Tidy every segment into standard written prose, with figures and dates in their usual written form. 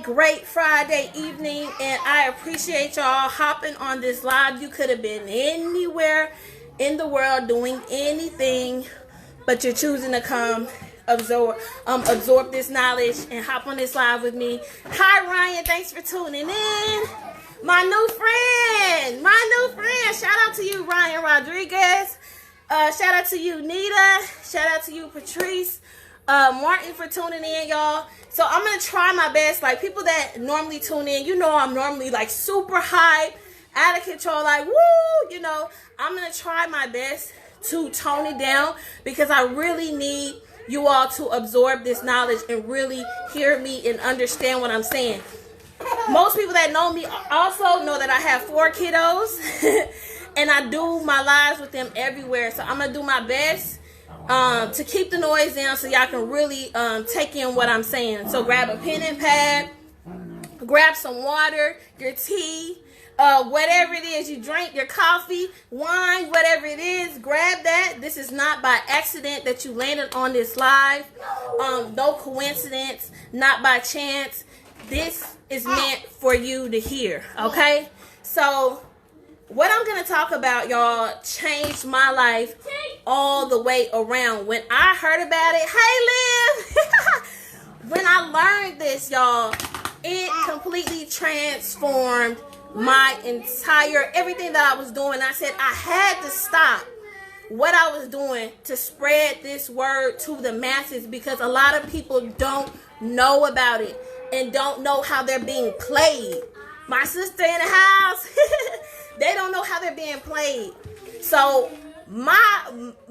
great Friday evening, and I appreciate y'all hopping on this live. You could have been anywhere in the world doing anything, but you're choosing to come absorb this knowledge and hop on this live with me. Hi Ryan, thanks for tuning in. My new friend. Shout out to you, Ryan Rodriguez. Shout out to you, Nita. Shout out to you, Patrice. Martin, for tuning in, y'all. So I'm gonna try my best. Like, people that normally tune in, you know, I'm normally like super hype, out of control, like woo, you know. I'm gonna try my best to tone it down because I really need you all to absorb this knowledge and really hear me and understand what I'm saying. Most people that know me also know that I have 4 kiddos and I do my lives with them everywhere. So I'm gonna do my best to keep the noise down so y'all can really take in what I'm saying. So grab a pen and pad, grab some water, your tea, whatever it is you drink, your coffee, wine, whatever it is, grab that. This is not by accident that you landed on this live. No coincidence, not by chance. This is meant for you to hear, okay? So what I'm going to talk about, y'all, changed my life all the way around. When I heard about it, hey, Liv! When I learned this, y'all, it completely transformed my entire, everything that I was doing. I said I had to stop what I was doing to spread this word to the masses because a lot of people don't know about it and don't know how they're being played. My sister in the house, they don't know how they're being played. So my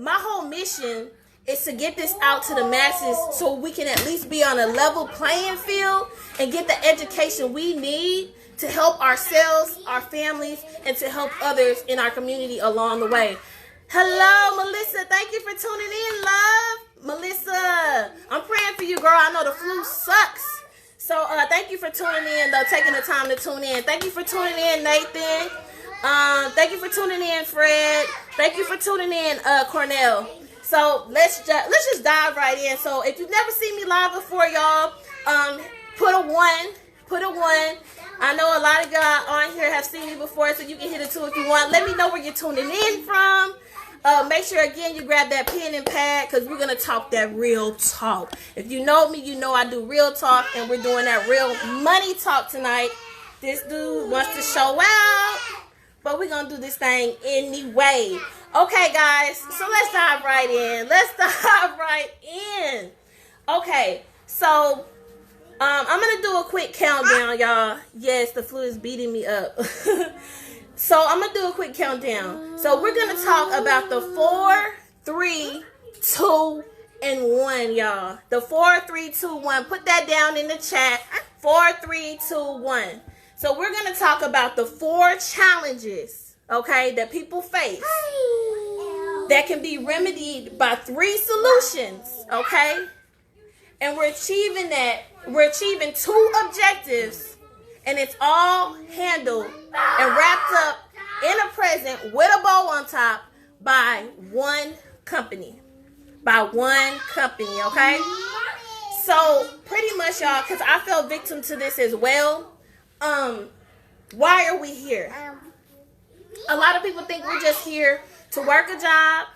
whole mission is to get this out to the masses so we can at least be on a level playing field and get the education we need to help ourselves, our families, and to help others in our community along the way. Hello, Melissa. Thank you for tuning in, love. Melissa, I'm praying for you, girl. I know the flu sucks. So thank you for tuning in, though, taking the time to tune in. Thank you for tuning in, Nathan. Thank you for tuning in, Fred. Thank you for tuning in, Cornell. So let's just dive right in. So if you've never seen me live before, y'all, put a 1. I know a lot of y'all on here have seen me before, so you can hit a 2 if you want. Let me know where you're tuning in from. Make sure, again, you grab that pen and pad because we're going to talk that real talk. If you know me, you know I do real talk, and we're doing that real money talk tonight. This dude wants to show out, but we're going to do this thing anyway. Okay, guys, so let's dive right in. Okay, so I'm going to do a quick countdown, y'all. Yes, the flu is beating me up. So I'm going to do a quick countdown. So we're going to talk about the 4, 3, 2, and 1, y'all. The 4, 3, 2, 1. Put that down in the chat. 4, 3, 2, 1. So we're going to talk about the 4 challenges, okay, that people face that can be remedied by 3 solutions, okay? And we're achieving 2 objectives, and it's all handled and wrapped up in a present with a bow on top by one company. Okay? So pretty much, y'all, because I fell victim to this as well. Why are we here? A lot of people think we're just here to work a job,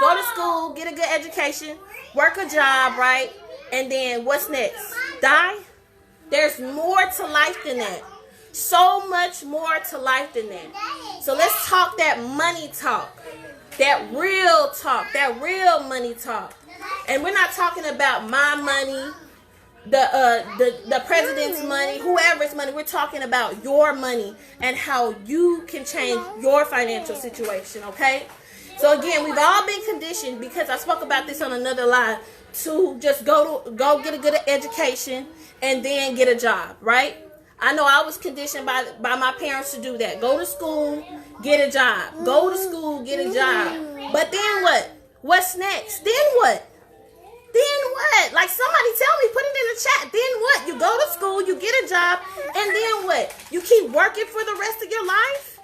go to school, get a good education, work a job, right? And then what's next? Die? There's more to life than that. So much more to life than that. So let's talk that money talk. That real talk. That real money talk. And we're not talking about my money, the president's money, whoever's money. We're talking about your money and how you can change your financial situation, okay? So again, we've all been conditioned, because I spoke about this on another live, to just go get a good education and then get a job, right? I know I was conditioned by my parents to do that. Go to school, get a job. Go to school, get a job. But then what? What's next? Then what? Like, somebody tell me, put it in the chat. Then what? You go to school, you get a job, and then what? You keep working for the rest of your life?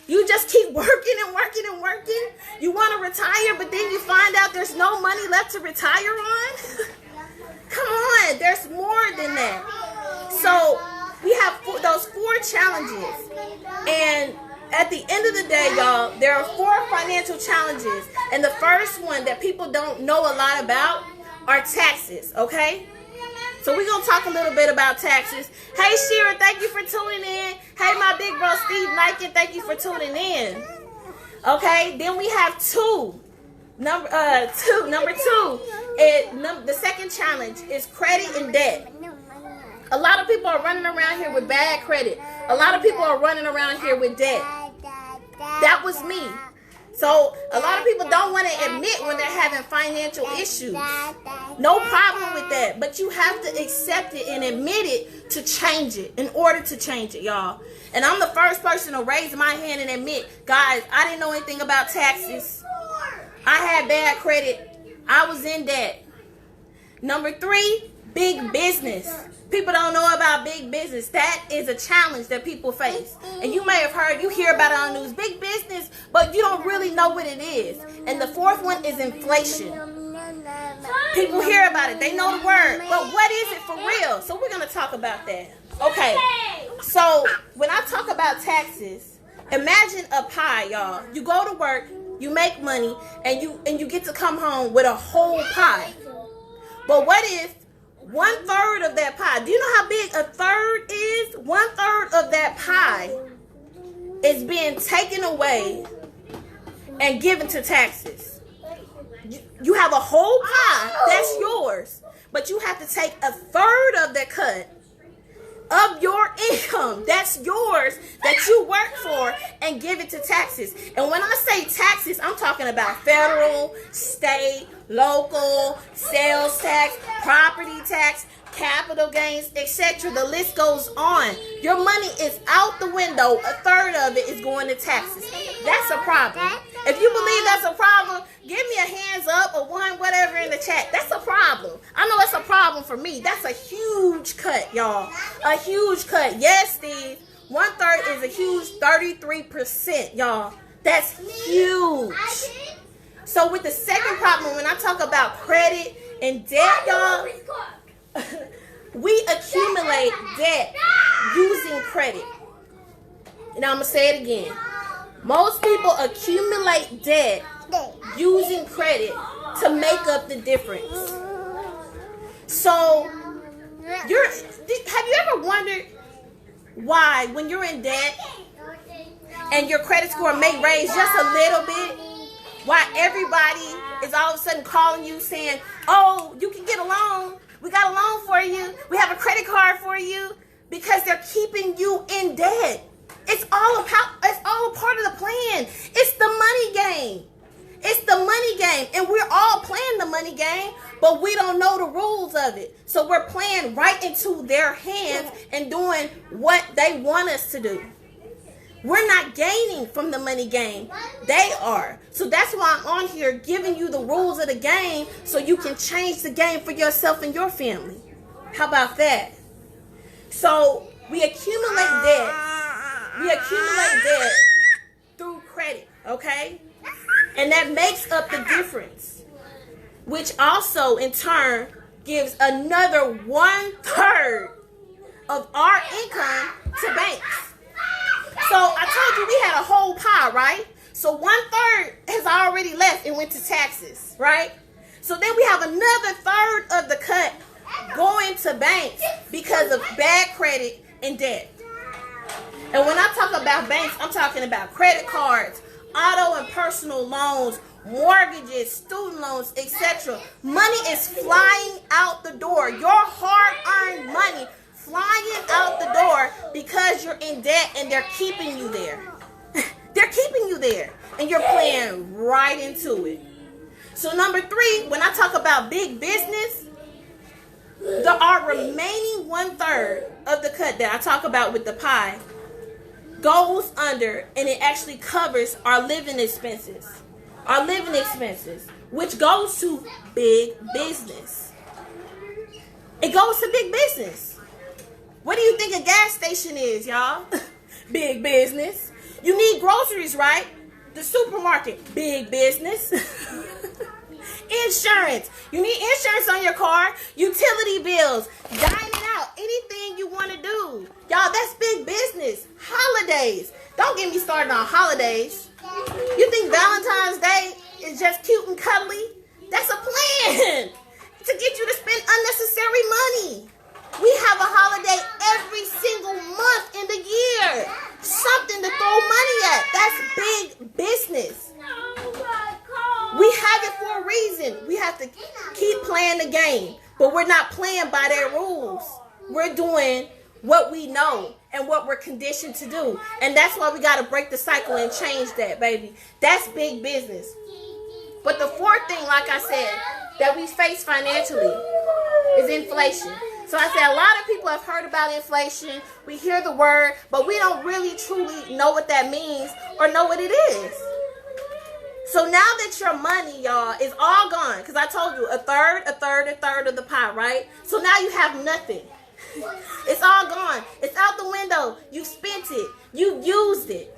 You just keep working and working and working? You want to retire, but then you find out there's no money left to retire on? Come on, there's more than that. So we have those 4 challenges. And at the end of the day, y'all, there are 4 financial challenges. And the first one that people don't know a lot about are taxes, okay? So we're going to talk a little bit about taxes. Hey, Shira, thank you for tuning in. Hey, my big bro, Steve Niken, thank you for tuning in. Okay, then we have number two, the second challenge is credit and debt. A lot of people are running around here with bad credit. A lot of people are running around here with debt. That was me. So a lot of people don't want to admit when they're having financial issues. No problem with that. But you have to accept it and admit it to change it, in order to change it, y'all. And I'm the first person to raise my hand and admit, guys, I didn't know anything about taxes. I had bad credit. I was in debt. Number 3, big business. People don't know about big business. That is a challenge that people face. And you may have heard, you hear about it on the news, big business, but you don't really know what it is. And the 4th one is inflation. People hear about it. They know the word. But what is it for real? So we're going to talk about that. Okay. So when I talk about taxes, imagine a pie, y'all. You go to work, you make money, and you get to come home with a whole pie. But what if 1/3 of that pie, do you know how big a third is? 1/3 of that pie is being taken away and given to taxes. You have a whole pie, that's yours. But you have to take 1/3 of that cut of your income, that's yours, that you work for, and give it to taxes. And when I say taxes, I'm talking about federal, state, local, sales tax, property tax, capital gains, etc. The list goes on. Your money is out the window. 1/3 of it is going to taxes. That's a problem. If you believe that's a problem, give me a hands up or one, whatever in the chat. That's a problem. I know it's a problem for me. That's a huge cut, y'all. A huge cut. Yes, Steve. 1/3 is a huge 33%, y'all. That's huge. So with the second problem, when I talk about credit and debt, y'all, we accumulate debt using credit. And I'm going to say it again. Most people accumulate debt using credit to make up the difference. So, have you ever wondered why when you're in debt and your credit score may raise just a little bit, why everybody is all of a sudden calling you saying, oh, you can get a loan. We got a loan for you. We have a credit card for you, because they're keeping you in debt. It's all a part of the plan. It's the money game. It's the money game. And we're all playing the money game, but we don't know the rules of it. So we're playing right into their hands and doing what they want us to do. We're not gaining from the money game. They are. So that's why I'm on here giving you the rules of the game so you can change the game for yourself and your family. How about that? So we accumulate debt. We accumulate debt through credit, okay? And that makes up the difference, which also in turn gives another 1/3 of our income to banks. So I told you we had a whole pie, right? So 1/3 has already left and went to taxes, right? So then we have another 1/3 of the cut going to banks because of bad credit and debt. And when I talk about banks, I'm talking about credit cards, auto and personal loans, mortgages, student loans, etc. Money is flying out the door. Your hard-earned money flying out the door because you're in debt and they're keeping you there. They're keeping you there and you're playing right into it. So number 3, when I talk about big business, our remaining 1/3 of the cut that I talk about with the pie goes under, and it actually covers our living expenses. Our living expenses, which goes to big business. It goes to big business. What do you think a gas station is, y'all? Big business. You need groceries, right? The supermarket, big business. Insurance. You need insurance on your car. Utility bills. Dining out. anything you want to do. Y'all, that's big business. Holidays. Don't get me started on holidays. You think Valentine's Day is just cute and cuddly? That's a plan to get you to spend unnecessary money. We have a holiday every single month in the year. Something to throw money at. That's big business. We have it for a reason. We have to keep playing the game. But we're not playing by their rules. We're doing what we know and what we're conditioned to do. And that's why we got to break the cycle and change that, baby. That's big business. But the fourth thing, like I said, that we face financially is inflation. So I said a lot of people have heard about inflation. We hear the word, but we don't really truly know what that means or know what it is. So now that your money, y'all, is all gone, because I told you a third of the pie, right? So now you have nothing. It's all gone. It's out the window. You spent it. You used it.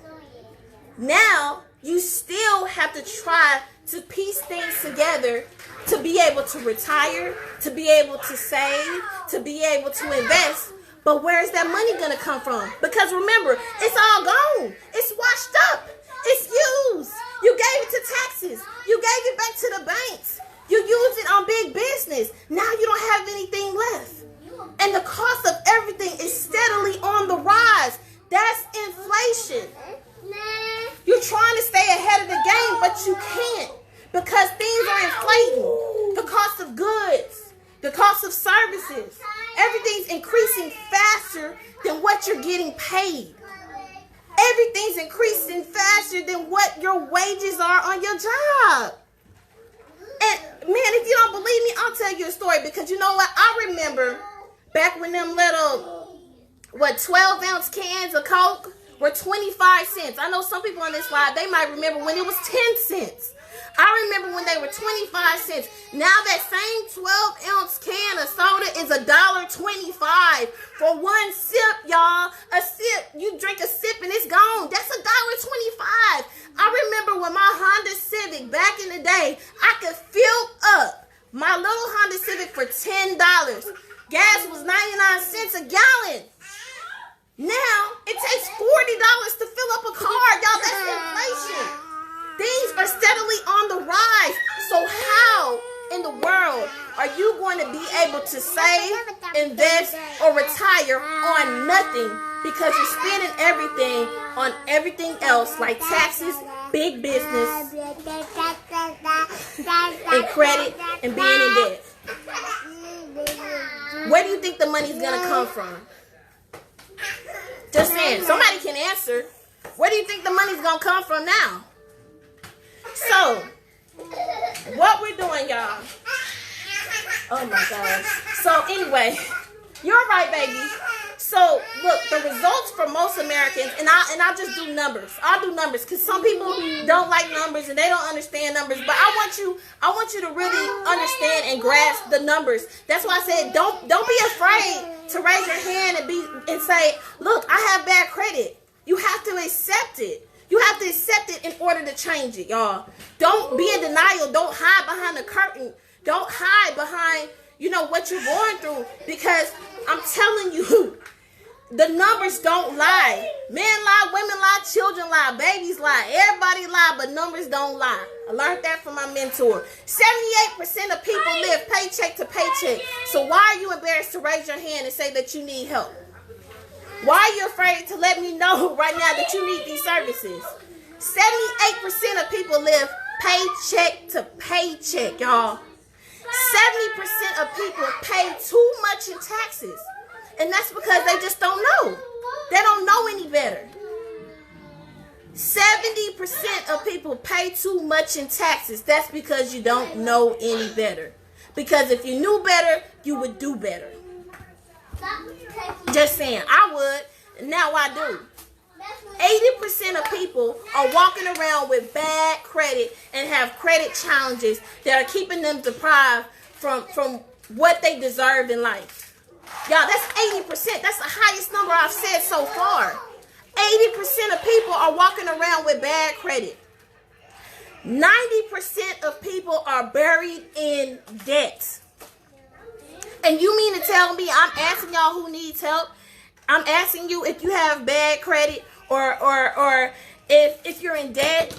Now you still have to try to piece things together to be able to retire, to be able to save, to be able to invest. But where's that money going to come from? Because remember, it's all gone. It's washed up. It's used. You gave it to taxes. You gave it back to the banks. You used it on big business. Now you don't have anything left. And the cost of everything is steadily on the rise. That's inflation. You're trying to stay ahead of the game, but you can't. Because things are inflating. The cost of goods, the cost of services, everything's increasing faster than what you're getting paid. Everything's increasing faster than what your wages are on your job. And man, if you don't believe me, I'll tell you a story, because you know what? I remember back when them little, 12-ounce cans of Coke were 25 cents. I know some people on this slide, they might remember when it was 10 cents. I remember when they were 25 cents. Now that same 12-ounce can of soda is $1.25 for one sip, y'all. A sip, you drink a sip and it's gone. That's $1.25. I remember when my Honda Civic back in the day, I could fill up my little Honda Civic for $10. Gas was 99 cents a gallon. Now it takes $40 to fill up a car, y'all. That's inflation. Things are steadily on the rise. So how in the world are you going to be able to save, invest, or retire on nothing because you're spending everything on everything else like taxes, big business, and credit, and being in debt? Where do you think the money's going to come from? Just saying. Somebody can answer. Where do you think the money's going to come from now? So, what we're doing, y'all. Oh my gosh. So anyway, you're right, baby. So look, the results for most Americans, and I'll just do numbers. I'll do numbers because some people don't like numbers and they don't understand numbers. But I want you to really understand and grasp the numbers. That's why I said don't be afraid to raise your hand and say, look, I have bad credit. You have to accept it. You have to accept it in order to change it, y'all. Don't be in denial. Don't hide behind the curtain. Don't hide behind, what you're going through. Because I'm telling you, the numbers don't lie. Men lie, women lie, children lie, babies lie. Everybody lie, but numbers don't lie. I learned that from my mentor. 78% of people live paycheck to paycheck. So why are you embarrassed to raise your hand and say that you need help? Why are you afraid to let me know right now that you need these services? 78% of people live paycheck to paycheck, y'all. 70% of people pay too much in taxes. And that's because they just don't know. They don't know any better. 70% of people pay too much in taxes. That's because you don't know any better. Because if you knew better, you would do better. Just saying, I would. Now I do. 80% of people are walking around with bad credit and have credit challenges that are keeping them deprived from what they deserve in life. Y'all, that's 80%. That's the highest number I've said so far. 80% of people are walking around with bad credit. 90% of people are buried in debt. And you mean to tell me, I'm asking y'all who needs help, I'm asking you if you have bad credit or if you're in debt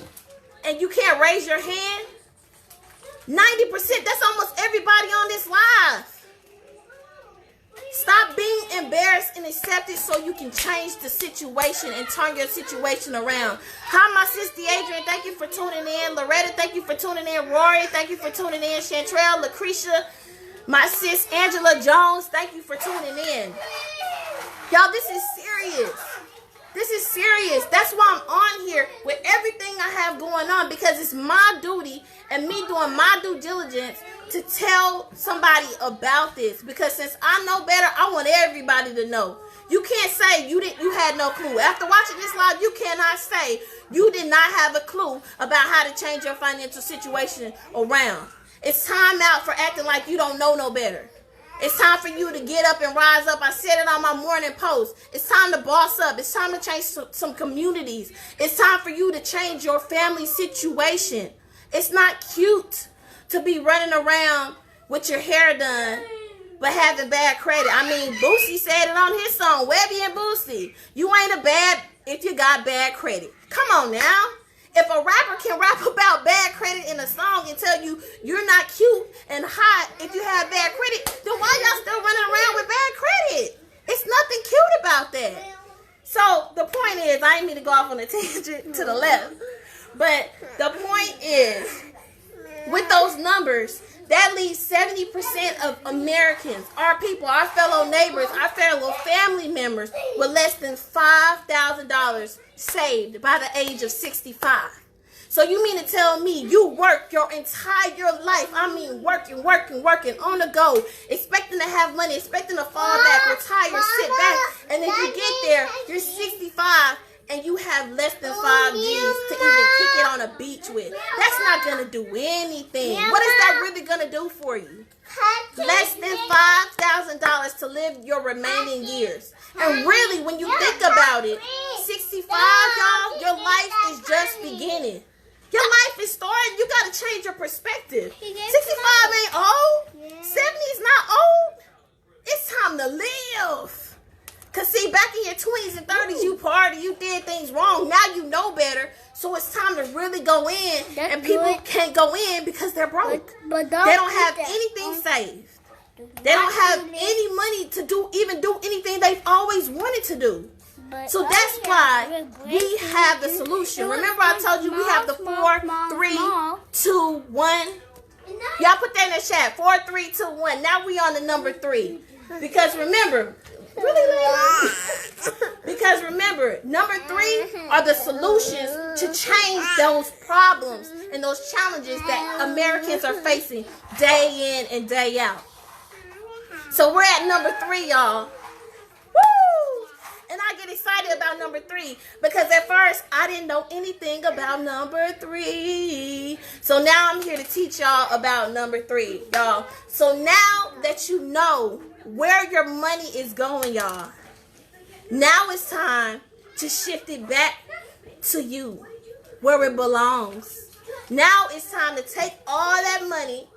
and you can't raise your hand, 90%, that's almost everybody on this live. Stop being embarrassed and accept it so you can change the situation and turn your situation around. Hi, my sister Adrian. Thank you for tuning in. Loretta, thank you for tuning in. Rory, thank you for tuning in. Chantrell, Lucretia, my sis Angela Jones, thank you for tuning in. Y'all, this is serious. This is serious. That's why I'm on here with everything I have going on, because it's my duty and me doing my due diligence to tell somebody about this. Because since I know better, I want everybody to know. You can't say you had no clue. After watching this live, you cannot say you did not have a clue about how to change your financial situation around. It's time out for acting like you don't know no better. It's time for you to get up and rise up. I said it on my morning post. It's time to boss up. It's time to change some communities. It's time for you to change your family situation. It's not cute to be running around with your hair done but having bad credit. I mean, Boosie said it on his song, Webby and Boosie. You ain't a bad if you got bad credit. Come on now. If a rapper can rap about bad credit in a song and tell you you're not cute and hot if you have bad credit, then why y'all still running around with bad credit? It's nothing cute about that. So the point is, I ain't mean to go off on a tangent to the left, but the point is, with those numbers, that leaves 70% of Americans, our people, our fellow neighbors, our fellow family members, with less than $5,000 saved by the age of 65. So you mean to tell me you work your entire life, I mean working on the go, expecting to have money, expecting to fall back, retire, sit back, and then you get there, you're 65, and you have less than 5 G's to even kick it on a beach with. That's not going to do anything. What is that really going to do for you? Less than $5,000 to live your remaining years. And really, when you think about it, 65, y'all, your life is just beginning. Your life is starting. You got to change your perspective. 65 ain't old. 70 is not old. It's time to live. Because see, back in your 20s and 30s, you partied, you did things wrong. Now you know better. So it's time to really go in. And people can't go in because they're broke. But they don't have anything saved. They don't have any money to even do anything they've always wanted to do. So that's why we have the solution. Remember I told you we have the 4, 3, 2, 1. Y'all put that in the chat. 4, 3, 2, 1. Now we on the number 3. Because remember, because remember, number 3 are the solutions to change those problems and those challenges that Americans are facing day in and day out. So we're at number 3, y'all. Woo! And I get excited about number 3 because at first I didn't know anything about number 3. So now I'm here to teach y'all about number 3, y'all. So now that you know where your money is going, y'all, now it's time to shift it back to you where it belongs. Now it's time to take all that money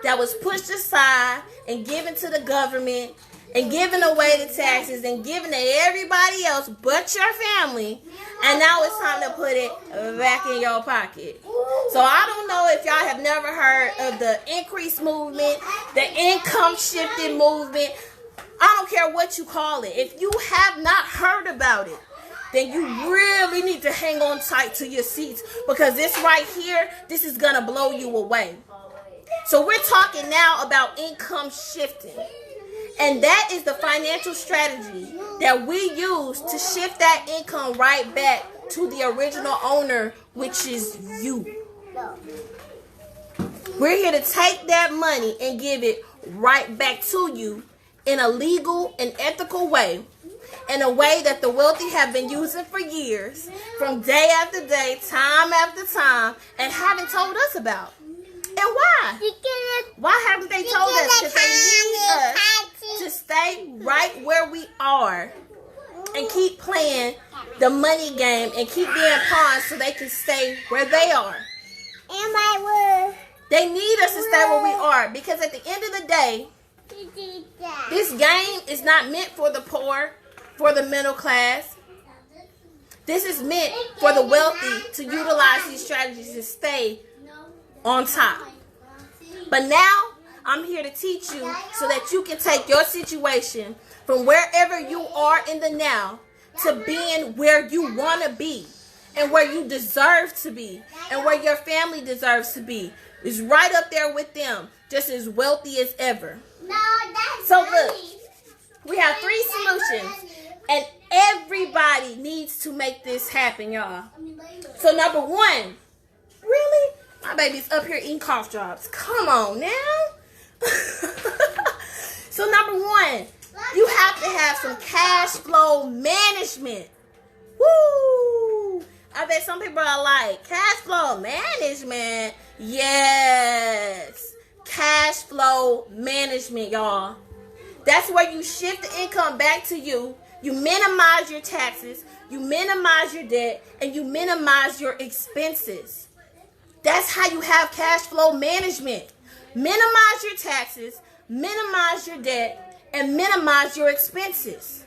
that was pushed aside and given to the government and given away the taxes and given to everybody else but your family, and now it's time to put it back in your pocket. So I don't know if y'all have never heard of the increase movement, the income shifting movement. I don't care what you call it. If you have not heard about it, then you really need to hang on tight to your seats, because this right here, this is going to blow you away. So we're talking now about income shifting. And that is the financial strategy that we use to shift that income right back to the original owner, which is you. We're here to take that money and give it right back to you in a legal and ethical way, in a way that the wealthy have been using for years, from day after day, time after time, and haven't told us about. And why? Why haven't they told us? Because they need us to stay right where we are and keep playing the money game and keep being pawns so they can stay where they are. They need us to stay where we are, because at the end of the day, This game is not meant for the poor, for the middle class. This is meant for the wealthy to utilize these strategies to stay on top. But now, I'm here to teach you so that you can take your situation from wherever you are in the now to being where you want to be and where you deserve to be and where your family deserves to be. It's right up there with them, just as wealthy as ever. So look, we have 3 solutions, and everybody needs to make this happen, y'all. So number 1, really? My baby's up here eating cough drops. Come on now. So number 1, you have to have some cash flow management. Woo! I bet some people are like, cash flow management? Yes. Cash flow management, y'all. That's where you shift the income back to you. You minimize your taxes, you minimize your debt, and you minimize your expenses. That's how you have cash flow management. Minimize your taxes, minimize your debt, and minimize your expenses.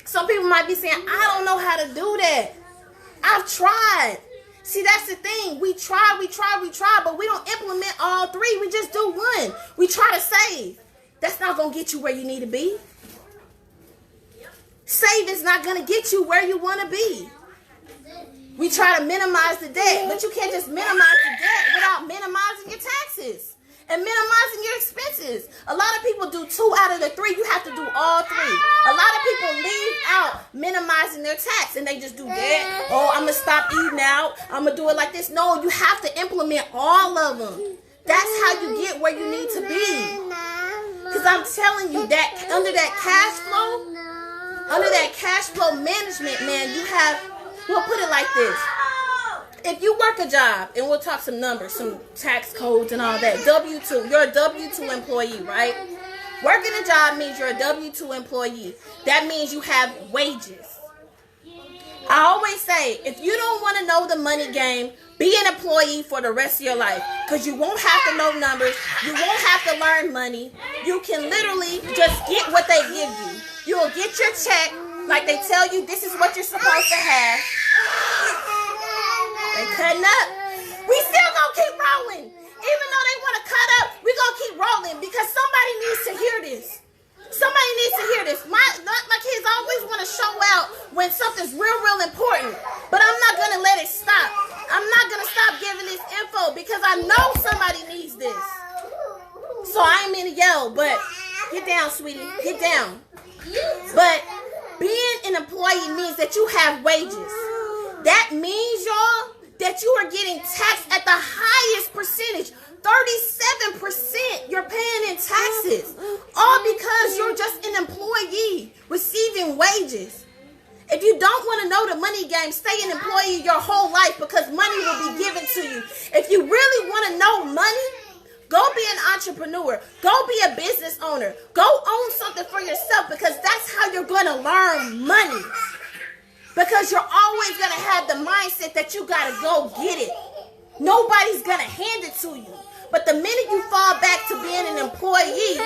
Some people might be saying, I don't know how to do that. I've tried. See, that's the thing. We try, but we don't implement all 3. We just do 1. We try to save. That's not going to get you where you need to be. Saving's not going to get you where you want to be. We try to minimize the debt, but you can't just minimize the debt without minimizing your taxes and minimizing your expenses. A lot of people do 2 out of the 3. You have to do all 3. A lot of people leave out minimizing their tax and they just do that. Oh, I'm going to stop eating out. I'm going to do it like this. No, you have to implement all of them. That's how you get where you need to be. Because I'm telling you that under that cash flow management, man, you have, we'll put it like this. If you work a job, and we'll talk some numbers, some tax codes and all that, W-2, you're a W-2 employee, right? Working a job means you're a W-2 employee. That means you have wages. I always say, if you don't want to know the money game, be an employee for the rest of your life. Because you won't have to know numbers. You won't have to learn money. You can literally just get what they give you. You'll get your check like they tell you this is what you're supposed to have. They cutting up. We still gonna keep rolling. Even though they want to cut up, we gonna keep rolling because somebody needs to hear this. Somebody needs to hear this. My kids always want to show out when something's real important. But I'm not going to let it stop. I'm not going to stop giving this info because I know somebody needs this. So I ain't mean to yell, but get down, sweetie. Get down. But being an employee means that you have wages. That means, y'all, that you are getting taxed at the highest percentage. 37% you're paying in taxes, all because you're just an employee receiving wages. If you don't want to know the money game, stay an employee your whole life because money will be given to you. If you really want to know money, go be an entrepreneur. Go be a business owner. Go own something for yourself because that's how you're going to learn money. Because you're always going to have the mindset that you got to go get it. Nobody's going to hand it to you. But the minute you fall back to being an employee,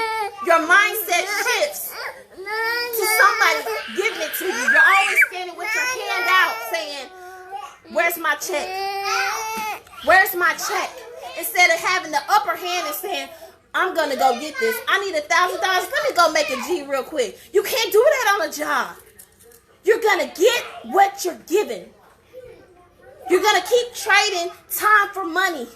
your mindset shifts to somebody giving it to you. You're always standing with your hand out saying, where's my check? Where's my check? Instead of having the upper hand and saying, I'm going to go get this. I need $1,000. Let me go make a G real quick. You can't do that on a job. You're going to get what you're given. You're going to keep trading time for money.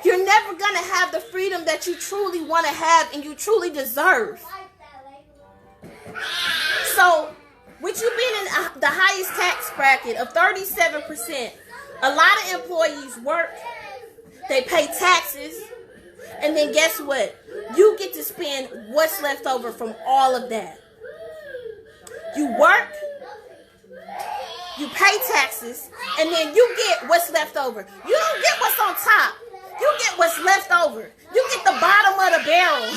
You're never going to have the freedom that you truly want to have and you truly deserve. So, with you being in the highest tax bracket of 37%, a lot of employees work, they pay taxes, and then guess what? You get to spend what's left over from all of that. You work, you pay taxes, and then you get what's left over. You don't get what's on top. You get what's left over. You get the bottom of the barrel.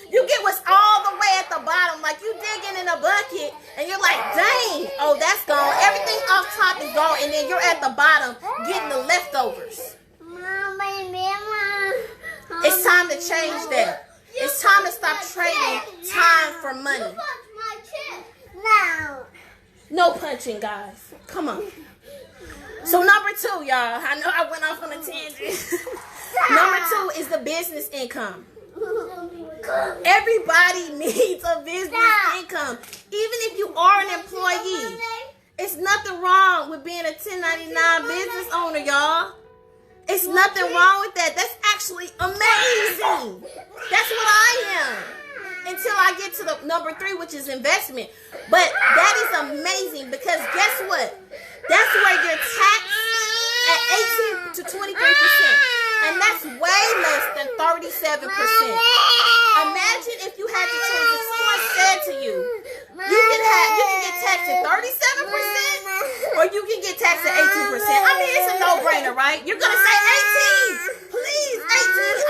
You get what's all the way at the bottom. Like you digging in a bucket and you're like, dang, oh, that's gone. Everything off top is gone. And then you're at the bottom getting the leftovers. It's time to change that. It's It's time to stop trading time for money. No punching, guys. Come on. So number 2, y'all. I know I went off on a tangent. Number 2 is the business income. Everybody needs a business income. Even if you are an employee. It's nothing wrong with being a 1099 business owner, y'all. It's nothing wrong with that. That's actually amazing. That's what I am. Until I get to the number 3, which is investment. But that is amazing because guess what? That's where you're taxed at 18 to 23%. And that's way less than 37%. Imagine if you had to choose, if someone said to you, you can get taxed at 37% or you can get taxed at 18%. I mean, it's a no-brainer, right? You're going to say 18. Please, 18.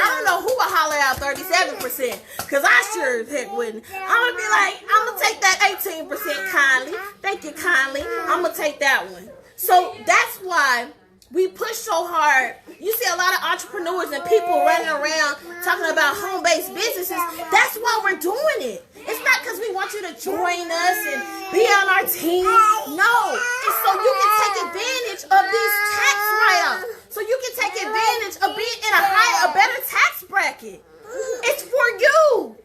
I don't know who will holler out 37% because I sure as heck wouldn't. I'm going to be like, I'm going to take that 18% kindly. Thank you kindly. I'm going to take that one. So that's why we push so hard. You see a lot of entrepreneurs and people running around talking about home-based businesses. That's why we're doing it. It's not because we want you to join us and be on our team. No, it's so you can take advantage of these tax write-offs. So you can take advantage of being in a better tax bracket. It's for you.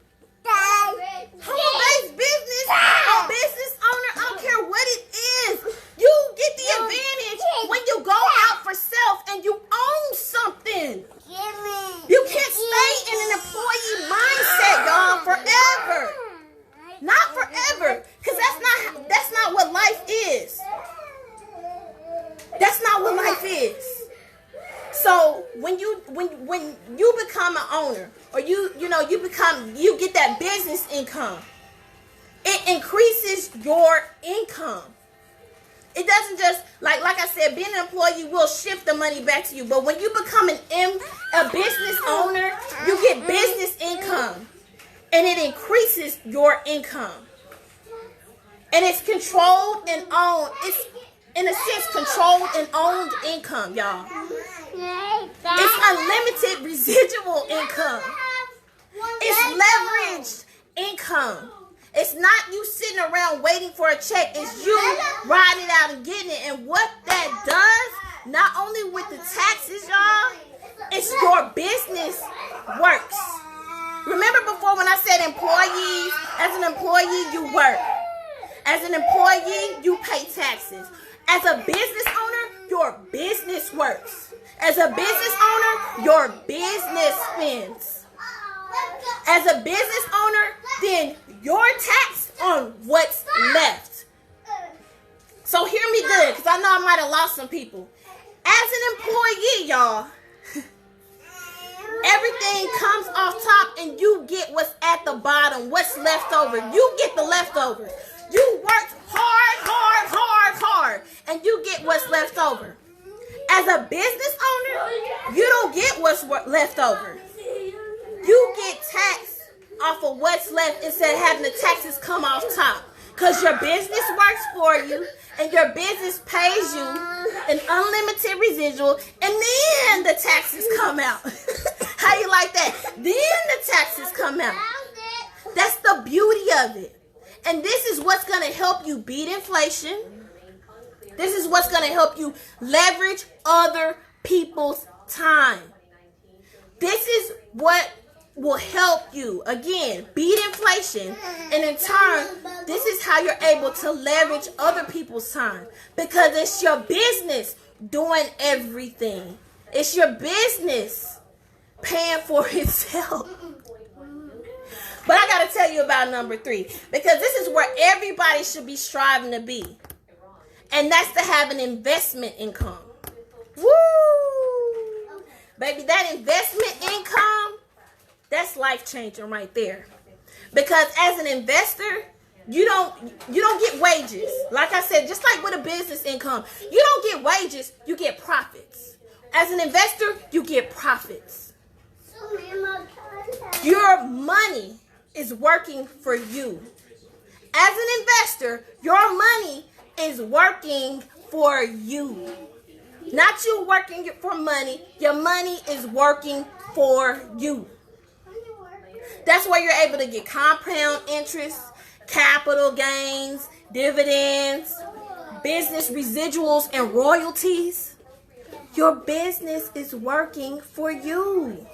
Home-based business, a business owner, I don't care what it is. You get the advantage when you go out for self and you own something. You can't stay in an employee mindset, y'all, forever. Not forever, because that's not what life is. That's not what life is. So when you become an owner, or you get that business income, it increases your income. It doesn't just like I said, being an employee will shift the money back to you. But when you become a business owner, you get business income, and it increases your income. And it's controlled and owned. It's in a sense controlled and owned income, y'all. It's unlimited residual income. It's leveraged income. It's not you sitting around waiting for a check. It's you riding it out and getting it. And what that does, not only with the taxes, y'all, it's your business works. Remember before when I said employees? As an employee, you work. As an employee, you pay taxes. As a business owner, your business works. As a business owner, your business spends. As a business owner, then you're taxed on what's left. So hear me good, because I know I might have lost some people. As an employee, y'all, everything comes off top and you get what's at the bottom, what's left over. You get the leftovers. You worked hard, and you get what's left over. As a business owner, you don't get what's left over. You get taxed off of what's left instead of having the taxes come off top. Because your business works for you, and your business pays you an unlimited residual, and then the taxes come out. How you like that? Then the taxes come out. That's the beauty of it. And this is what's going to help you beat inflation. This is what's going to help you leverage other people's time. This is what will help you, again, beat inflation. And in turn, this is how you're able to leverage other people's time. Because it's your business doing everything. It's your business paying for itself. But I got to tell you about number 3. Because this is where everybody should be striving to be. And that's to have an investment income. Woo! Baby, that investment income, that's life-changing right there. Because as an investor, you don't get wages. Like I said, just like with a business income, you don't get wages, you get profits. As an investor, you get profits. Your money is working for you. As an investor, your money is working for you. Not you working for money. Your money is working for you. That's where you're able to get compound interest, capital gains, dividends, business residuals, and royalties. Your business is working for you.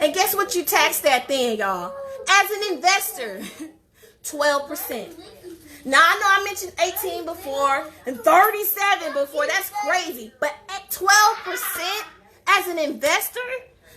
And guess what you tax that then, y'all? As an investor, 12%. Now, I know I mentioned 18 before and 37 before. That's crazy. But at 12% as an investor,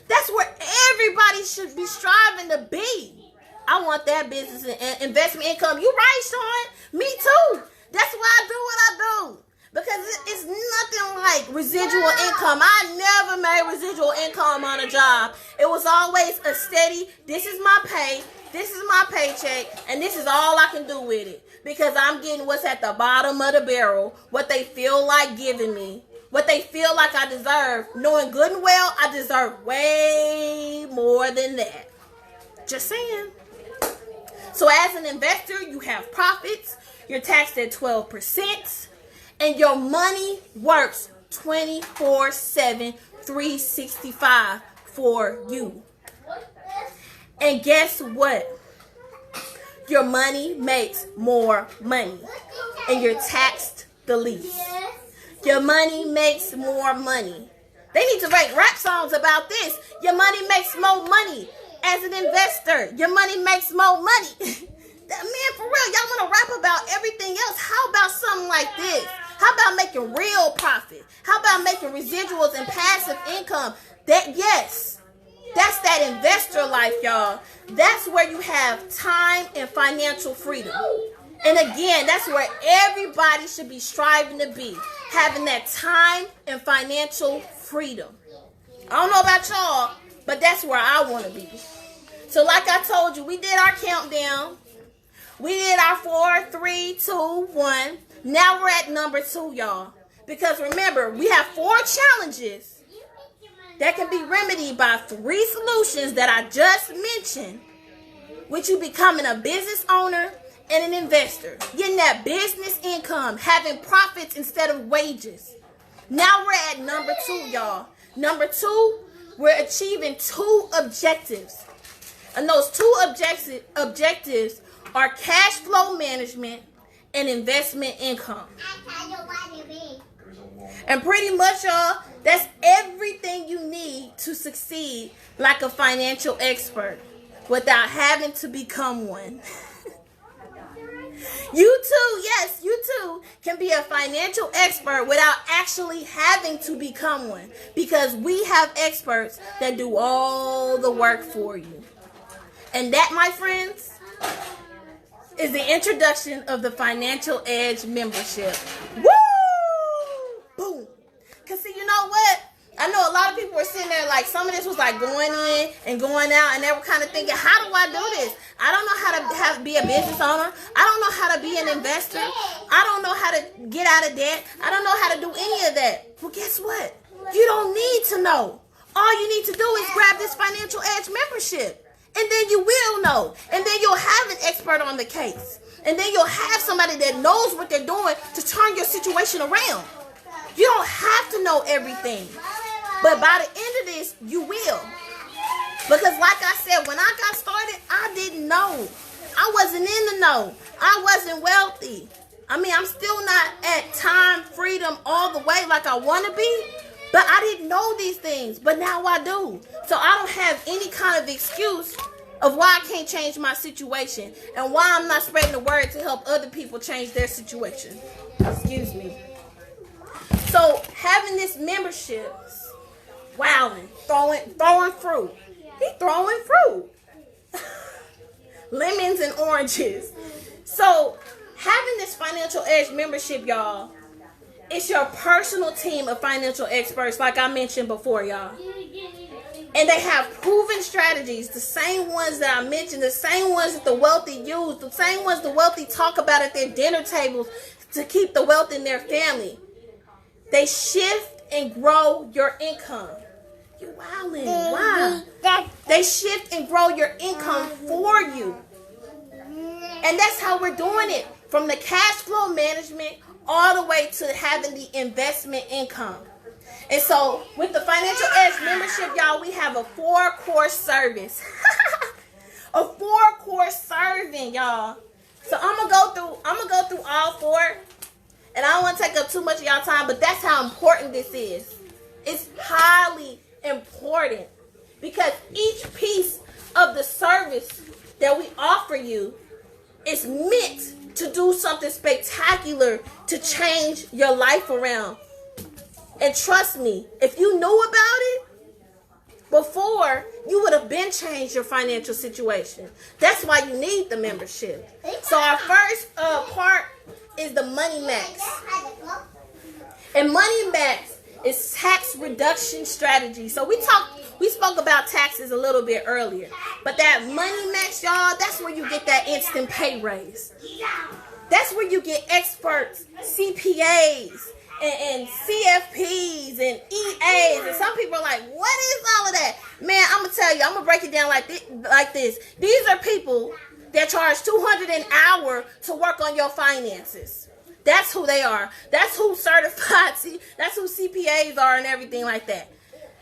that's where everybody should be striving to be. I want that business and investment income. You right, Sean? Me too. That's why I do what I do. Because it's nothing like residual income. I never made residual income on a job. It was always a steady, this is my pay, this is my paycheck, and this is all I can do with it. Because I'm getting what's at the bottom of the barrel, what they feel like giving me, what they feel like I deserve, knowing good and well I deserve way more than that. Just saying. So as an investor, you have profits, you're taxed at 12%, and your money works 24/7, 365 for you. And guess what? Your money makes more money, and you're taxed the least. Your money makes more money. They need to write rap songs about this. Your money makes more money. As an investor, your money makes more money. Man, for real, y'all want to rap about everything else? How about something like this? How about making real profit? How about making residuals and passive income? That's that investor life, y'all. That's where you have time and financial freedom. And again, that's where everybody should be striving to be, having that time and financial freedom. I don't know about y'all, but that's where I want to be. So like I told you, we did our countdown. We did our 4, 3, 2, 1. Now we're at number 2, y'all. Because remember, we have 4 challenges that can be remedied by 3 solutions that I just mentioned, with you becoming a business owner and an investor, getting that business income, having profits instead of wages. Now we're at number 2, y'all. Number 2, we're achieving 2 objectives. And those 2 objectives are cash flow management and investment income. And pretty much, y'all, that's everything you need to succeed like a financial expert without having to become one. You too, yes, you too can be a financial expert without actually having to become one, because we have experts that do all the work for you. And that, my friends, is the introduction of the Financial Edge membership. Woo! Boom. Because see, you know what? I know a lot of people were sitting there like, some of this was like going in and going out, and they were kind of thinking, how do I do this? I don't know how to be a business owner. I don't know how to be an investor. I don't know how to get out of debt. I don't know how to do any of that. Well, guess what? You don't need to know. All you need to do is grab this Financial Edge membership. And then you will know. And then you'll have an expert on the case. And then you'll have somebody that knows what they're doing to turn your situation around. You don't have to know everything. But by the end of this, you will. Because like I said, when I got started, I didn't know. I wasn't in the know. I wasn't wealthy. I mean, I'm still not at time freedom all the way like I want to be. But I didn't know these things. But now I do. So I don't have any kind of excuse of why I can't change my situation. And why I'm not spreading the word to help other people change their situation. Excuse me. So having this membership, wowing, throwing fruit. He throwing fruit. Lemons and oranges. So having this Financial Edge membership, y'all, it's your personal team of financial experts, like I mentioned before, y'all. And they have proven strategies, the same ones that I mentioned, the same ones that the wealthy use, the same ones the wealthy talk about at their dinner tables to keep the wealth in their family. They shift and grow your income. You wildin'. Why? They shift and grow your income for you. And that's how we're doing it. From the cash flow management all the way to having the investment income. And so with the Financial Edge membership, y'all, we have a 4-course service. A 4-course serving, y'all. So I'm gonna go through all 4. And I don't want to take up too much of y'all time, but that's how important this is. It's highly important because each piece of the service that we offer you is meant to do something spectacular to change your life around. And trust me, if you knew about it before, you would have been changed your financial situation. That's why you need the membership. So our first part is the Money Max. And Money Max is tax reduction strategy. So we spoke about taxes a little bit earlier. But that Money Max, y'all, that's where you get that instant pay raise. That's where you get experts, CPAs, and CFPs and EAs. And some people are like, what is all of that? Man, I'm going to tell you, I'm going to break it down like this. These are people that charge $200 an hour to work on your finances. That's who they are. That's who certified, that's who CPAs are and everything like that.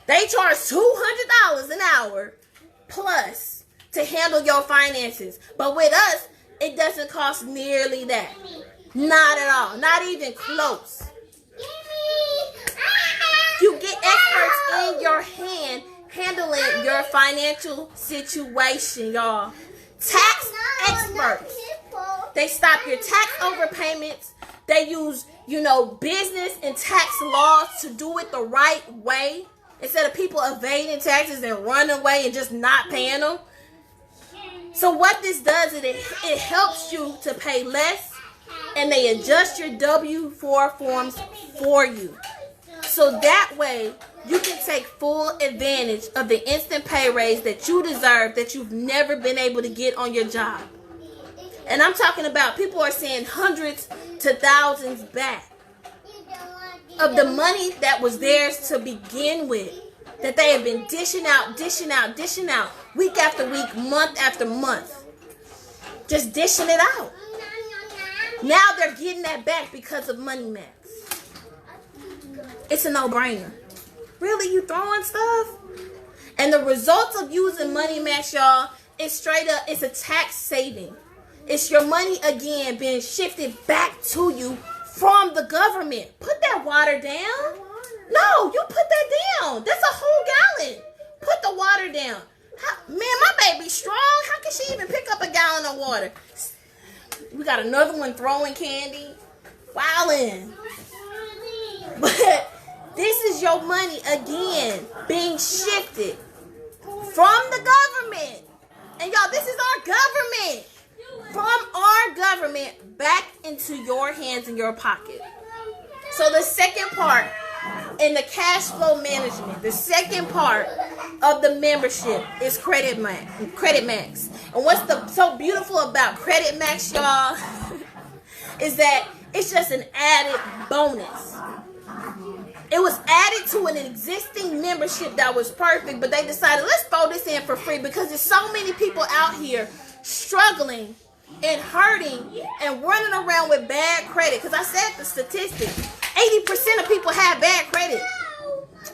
They charge $200 an hour plus to handle your finances. But with us, it doesn't cost nearly that. Not at all. Not even close. You get experts in your hand handling your financial situation, y'all. Tax experts. They stop your tax overpayments. They use, business and tax laws to do it the right way. Instead of people evading taxes and running away and just not paying them. So what this does is it helps you to pay less, and they adjust your W-4 forms for you. So that way you can take full advantage of the instant pay raise that you deserve that you've never been able to get on your job. And I'm talking about people are saying hundreds to thousands back of the money that was theirs to begin with, that they have been dishing out, week after week, month after month, just dishing it out. Now they're getting that back because of Money Max. It's a no-brainer. Really, you throwing stuff? And the results of using Money Max, y'all, is straight up, it's a tax saving. It's your money again being shifted back to you from the government. Put that water down. No, you put that down. That's a whole gallon. Put the water down. Man, my baby's strong. How can she even pick up a gallon of water? We got another one throwing candy. Wildin'. But this is your money again being shifted from the government. And y'all, this is our government. From our government back into your hands and your pocket. So the second part in the cash flow management, the second part of the membership is Credit Max. And what's so beautiful about Credit Max, y'all, is that it's just an added bonus. It was added to an existing membership that was perfect, but they decided, let's throw this in for free because there's so many people out here struggling and hurting and running around with bad credit. Because I said the statistics, 80% of people have bad credit.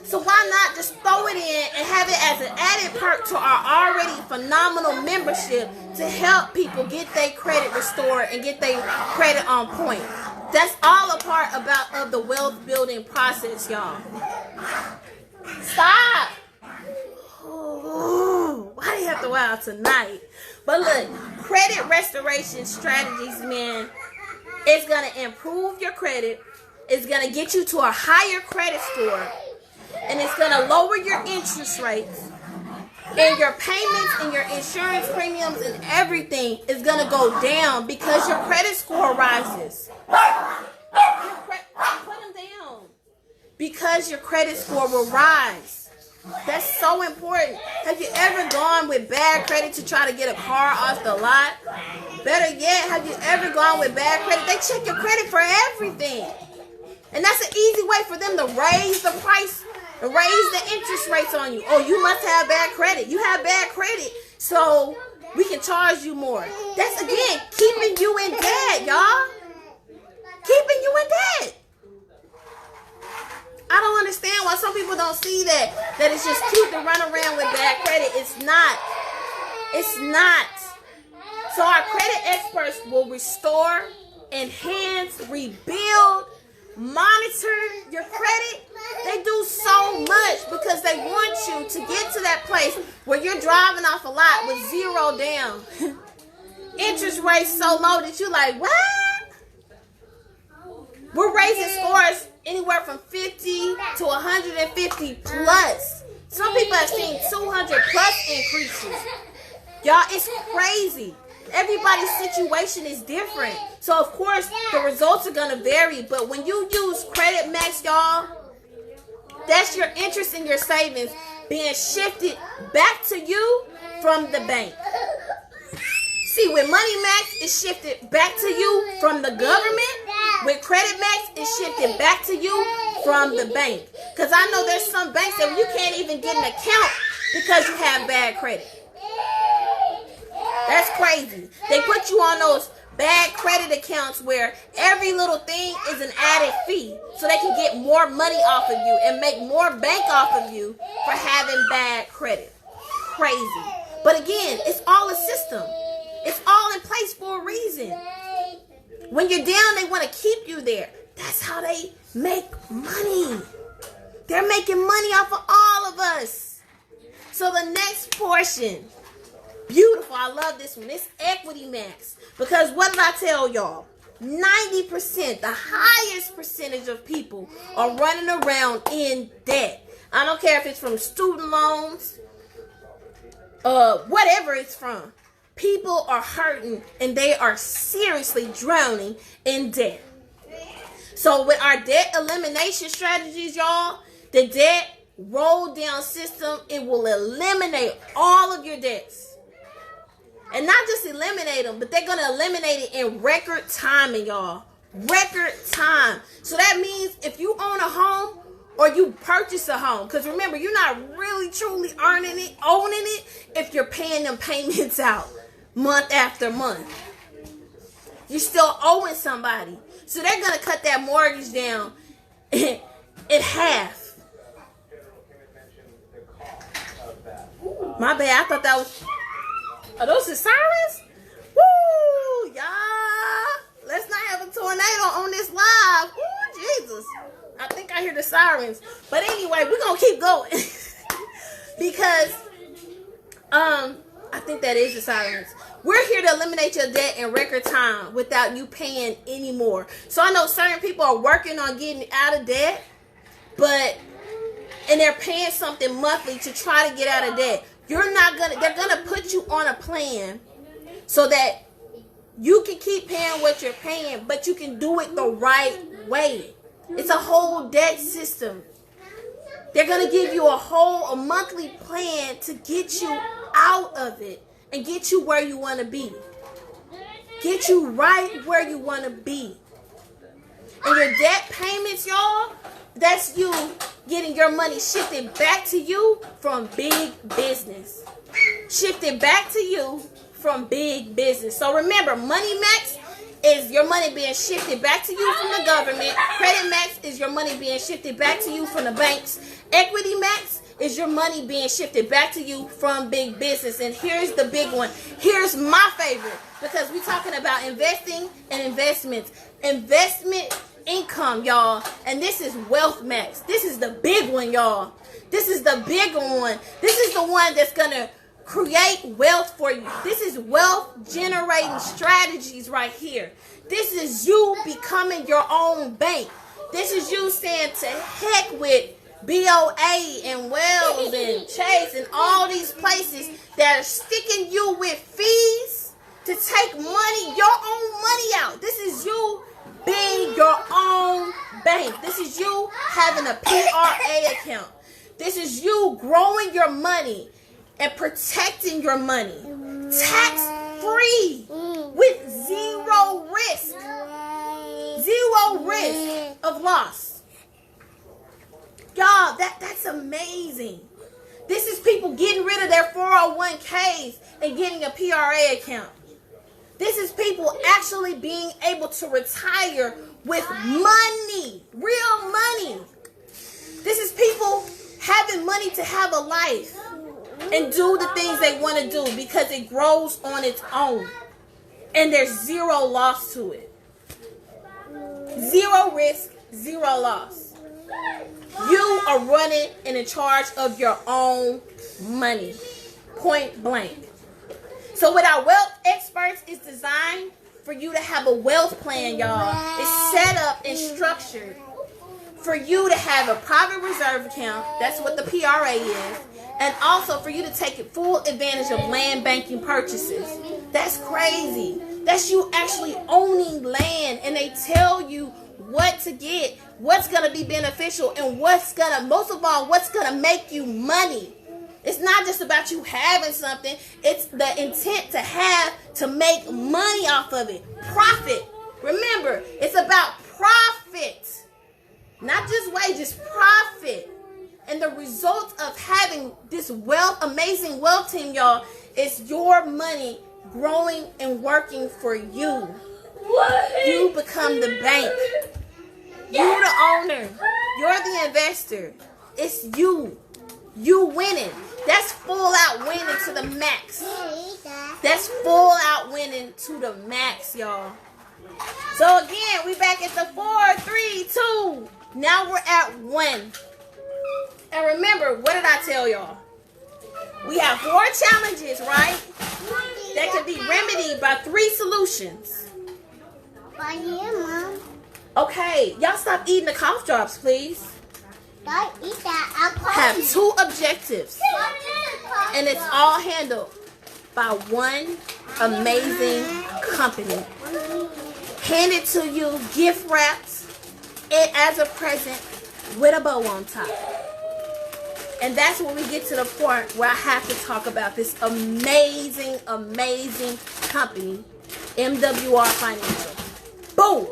So why not just throw it in and have it as an added perk to our already phenomenal membership to help people get their credit restored and get their credit on point. That's all a part of the wealth building process, y'all. Stop. Ooh, why do you have to go out tonight? But look, credit restoration strategies, man, it's going to improve your credit. It's going to get you to a higher credit score. And it's going to lower your interest rates. And your payments and your insurance premiums and everything is going to go down because your credit score rises. Put them down. Because your credit score will rise. That's so important. Have you ever gone with bad credit to try to get a car off the lot? Better yet, have you ever gone with bad credit? They check your credit for everything. And that's an easy way for them to raise the price, raise the interest rates on you. Oh, you must have bad credit. You have bad credit, so we can charge you more. That's, again, keeping you in debt, y'all. Keeping you in debt. I don't understand why some people don't see that it's just cute to run around with bad credit. It's not. It's not. So our credit experts will restore, enhance, rebuild, monitor your credit. They do so much because they want you to get to that place where you're driving off a lot with zero down. Interest rates so low that you're like, what? We're raising scores anywhere from 50 to 150 plus. Some people have seen 200 plus increases. Y'all, it's crazy. Everybody's situation is different. So, of course, the results are going to vary. But when you use Credit Max, y'all, that's your interest in your savings being shifted back to you from the bank. See, with Money Max, it's shifted back to you from the government. With Credit Max, it's shifted back to you from the bank. Because I know there's some banks that you can't even get an account because you have bad credit. That's crazy. They put you on those bad credit accounts where every little thing is an added fee so they can get more money off of you and make more bank off of you for having bad credit. Crazy. But again, it's all a system. It's all in place for a reason. When you're down, they want to keep you there. That's how they make money. They're making money off of all of us. So the next portion, beautiful. I love this one. It's Equity Max. Because what did I tell y'all? 90%, the highest percentage of people are running around in debt. I don't care if it's from student loans, whatever it's from. People are hurting and they are seriously drowning in debt. So with our debt elimination strategies, y'all, the debt roll down system, it will eliminate all of your debts. And not just eliminate them, but they're going to eliminate it in record timing, y'all. Record time. So that means if you own a home or you purchase a home, because remember, you're not really truly owning it if you're paying them payments out month after month. You're still owing somebody. So they're going to cut that mortgage down in half. My bad. I thought that was... Are those the sirens? Woo! Y'all. Let's not have a tornado on this live. Ooh, Jesus. I think I hear the sirens. But anyway, we're going to keep going. Because, I think that is the sirens. We're here to eliminate your debt in record time without you paying any more. So I know certain people are working on getting out of debt, and they're paying something monthly to try to get out of debt. They're gonna put you on a plan so that you can keep paying what you're paying, but you can do it the right way. It's a whole debt system. They're gonna give you a monthly plan to get you out of it and get you where you want to be. Get you right where you want to be. And your debt payments, y'all, that's you getting your money shifted back to you from big business. Shifted back to you from big business. So remember, Money Max is your money being shifted back to you from the government. Credit Max is your money being shifted back to you from the banks. Equity Max is your money being shifted back to you from big business. And here's the big one. Here's my favorite, because we're talking about investing and investments. Investment income, y'all. And this is Wealth Max. This is the big one, y'all. This is the bigger one. This is the one that's going to create wealth for you. This is wealth generating strategies right here. This is you becoming your own bank. This is you saying to heck with BOA and Wells and Chase and all these places that are sticking you with fees to take money, your own money out. This is you being your own bank. This is you having a PRA account. This is you growing your money and protecting your money. Tax-free with zero risk. Zero risk of loss. Y'all, that's amazing. This is people getting rid of their 401ks and getting a PRA account. This is people actually being able to retire with money, real money. This is people having money to have a life and do the things they want to do because it grows on its own. And there's zero loss to it. Zero risk, zero loss. You are running and in charge of your own money. Point blank. So with our wealth experts, it's designed for you to have a wealth plan, y'all. It's set up and structured for you to have a private reserve account. That's what the PRA is. And also for you to take full advantage of land banking purchases. That's crazy. That's you actually owning land, and they tell you what to get, what's going to be beneficial, and most of all, what's going to make you money. It's not just about you having something. It's the intent to make money off of it. Profit. Remember, it's about profit. Not just wages, profit. And the result of having this amazing wealth team, y'all, is your money growing and working for you. You become the bank. You're the owner. You're the investor. It's you. You winning. That's full out winning to the max. That's full out winning to the max, y'all. So again, we back at the 4, 3, 2. Now we're at 1. And remember, what did I tell y'all? We have 4 challenges, right? That can be remedied by 3 solutions. Mom. Okay, y'all stop eating the cough drops, please. Don't eat that. I'll call Have you. 2 objectives. And it's all handled by one amazing company. Handed to you, gift wrapped, it as a present with a bow on top. And that's when we get to the point where I have to talk about this amazing, amazing company, MWR Financial. Boom!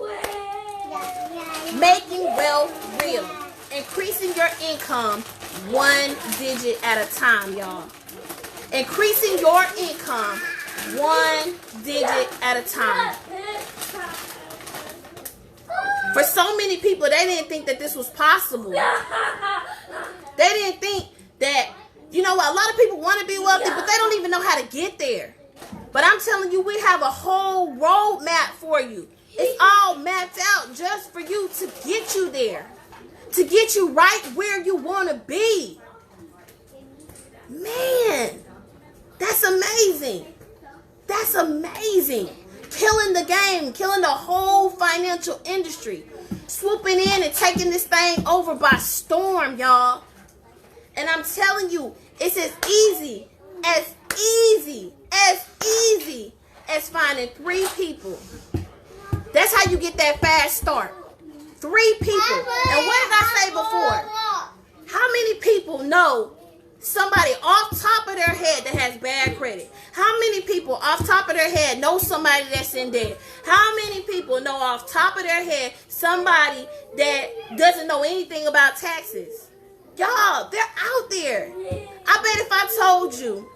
Making wealth real. Increasing your income 1 digit at a time, y'all. Increasing your income 1 digit at a time. For so many people, they didn't think that this was possible. They didn't think that, you know what, a lot of people want to be wealthy, but they don't even know how to get there. But I'm telling you, we have a whole roadmap for you. It's all mapped out just for you to get you there. To get you right where you want to be. Man, that's amazing. That's amazing. Killing the game, killing the whole financial industry. Swooping in and taking this thing over by storm, y'all. And I'm telling you, it's as easy as finding 3 people. That's how you get that fast start. 3 people. And what did I say before? How many people know somebody off top of their head that has bad credit? How many people off top of their head know somebody that's in debt? How many people know off top of their head somebody that doesn't know anything about taxes? Y'all, they're out there. I bet if I told you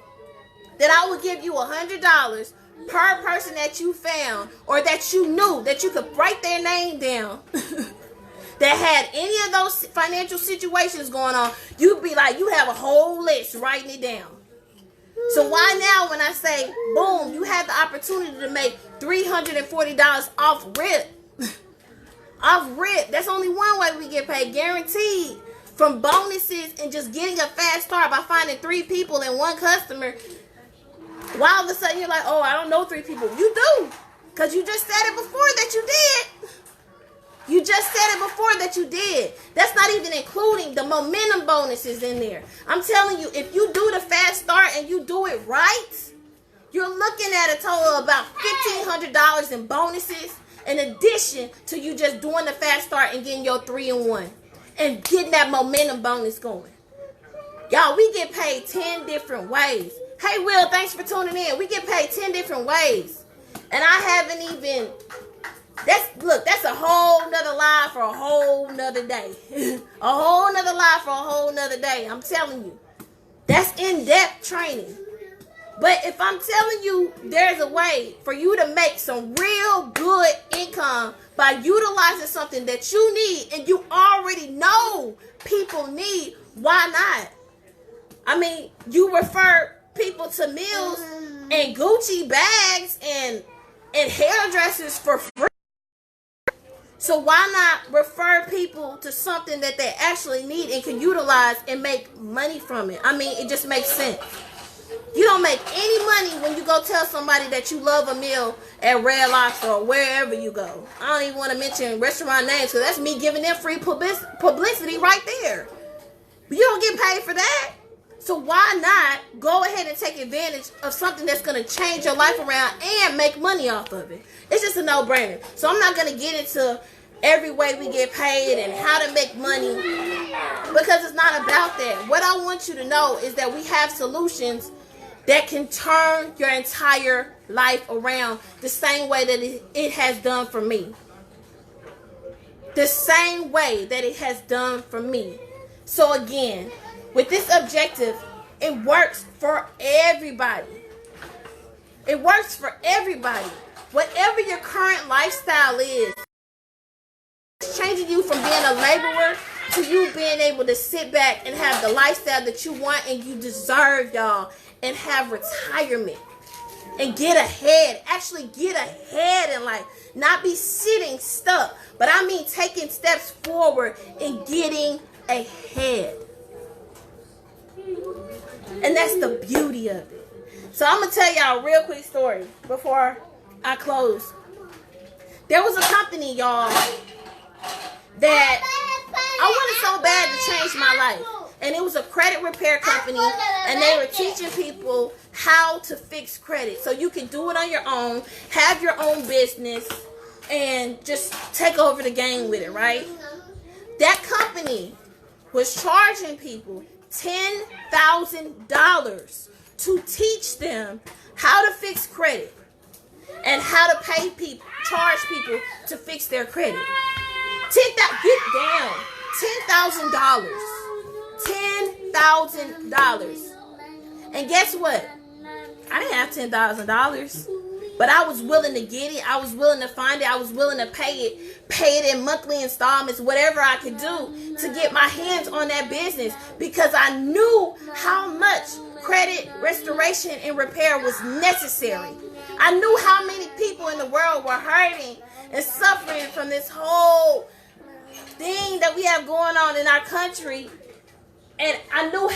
that I would give you $100 per person that you found or that you knew, that you could write their name down, that had any of those financial situations going on, you'd be like, you have a whole list writing it down. So why now when I say, boom, you have the opportunity to make $340 off rip. Off rip. That's only one way we get paid, guaranteed. From bonuses and just getting a fast start by finding 3 people and 1 customer. Why all of a sudden you're like, oh, I don't know 3 people. You do. Because you just said it before that you did. You just said it before that you did. That's not even including the momentum bonuses in there. I'm telling you, if you do the fast start and you do it right, you're looking at a total of about $1,500 in bonuses in addition to you just doing the fast start and getting your 3-in-1 and getting that momentum bonus going. Y'all, we get paid 10 different ways. Hey, Will, thanks for tuning in. We get paid 10 different ways. And I haven't even... That's a whole nother lie for a whole nother day. A whole nother lie for a whole nother day. I'm telling you. That's in-depth training. But if I'm telling you there's a way for you to make some real good income by utilizing something that you need and you already know people need, why not? I mean, you refer people to meals and Gucci bags and hairdressers for free. So why not refer people to something that they actually need and can utilize and make money from it? I mean, it just makes sense. You don't make any money when you go tell somebody that you love a meal at Red Lobster or wherever you go. I don't even want to mention restaurant names because that's me giving them free publicity right there. But you don't get paid for that. So why not go ahead and take advantage of something that's going to change your life around and make money off of it? It's just a no-brainer. So I'm not going to get into every way we get paid and how to make money because it's not about that. What I want you to know is that we have solutions that can turn your entire life around the same way that it has done for me. The same way that it has done for me. So again, with this objective, it works for everybody. It works for everybody. Whatever your current lifestyle is, it's changing you from being a laborer to you being able to sit back and have the lifestyle that you want and you deserve, y'all, and have retirement and get ahead. Actually get ahead in life. Not be sitting stuck, but I mean taking steps forward and getting ahead. And that's the beauty of it. So I'm going to tell y'all a real quick story before I close. There was a company, y'all, that I wanted so bad to change my life. And it was a credit repair company, and they were teaching people how to fix credit. So you can do it on your own, have your own business, and just take over the game with it, right? That company was charging people $10,000 to teach them how to fix credit and how to pay people, charge people to fix their credit. $10,000. $10,000. And guess what? I didn't have $10,000, but I was willing to get it. I was willing to find it. I was willing to pay it in monthly installments, whatever I could do to get my hands on that business because I knew how much credit restoration and repair was necessary. I knew how many people in the world were hurting and suffering from this whole thing that we have going on in our country. And I knew